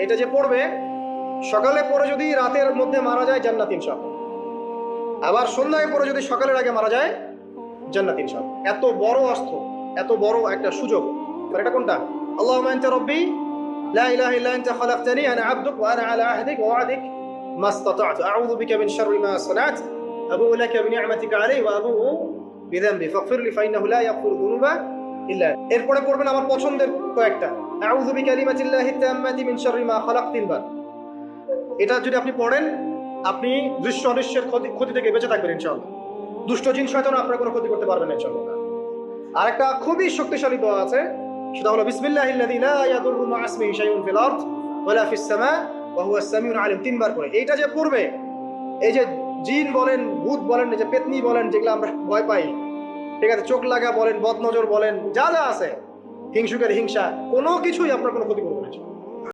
এটা যে পড়বে, সকালে পড়ে যদি রাতের মধ্যে মারা যায় জান্নাত ইনশাআল্লাহ। আবার সন্ধ্যায় পড়ে যদি সকালের আগে মারা যায় জান্নাত ইনশাআল্লাহ। এত বড় অস্ত্র, এত বড় একটা সুযোগ। আর এটা কোনটা? আল্লাহুম্মা আনতা রাব্বি লা ইলাহা ইল্লা আনতা খালাকতানি আনা আবদুক ওয়া আনা আলা আহদিক ওয়া ওয়া'দিক মাসতাতা'তু আউযু বিকা মিন শাররি মা সানা'তু আবু'ু লাকা বিনি'মাতিকা আলাইহি ওয়া আবু'ু বিযানবি ফাগফির লি ফাইন্নাহু লা ইয়াগফিরু যুনুবা ইল্লা আনতা। এরপরে পড়বেন আমার পছন্দের কয়েকটা, আউযু বিকালিমাতিল্লাহি তাম্মাতি মিন শাররি মা খালাক, তিনবার। এটা যদি আপনি পড়েন, আপনি দৃশ্য অদৃশ্যের ক্ষতি থেকে বেঁচে থাকবেন ইনশাআল্লাহ। দুষ্ট জিন শয়তান আপনার কোনো ক্ষতি করতে পারবে না ইনশাআল্লাহ। আরেকটা খুবই শক্তিশালী দোয়া আছে, সেটা হলো বিসমিল্লাহিল্লাযী লা ইয়াদুররু মা ইসমিহি শাইউন ফিল আরদ ওয়ালা ফিস সামা ওয়া হুয়াস সামিউল আলিম, তিনবার করে। এইটা যে পড়বে, এই যে জিন বলেন, ভূত বলেন, এই যে পেতনি বলেন, যেগুলো আমরা ভয় পাই, ঠিক আছে, চোখ লাগা বলেন, বদনজর বলেন, যা যা আছে, হিংসুকের হিংসা, কোনো কিছুই আপনার কোনো ক্ষতি করবে না।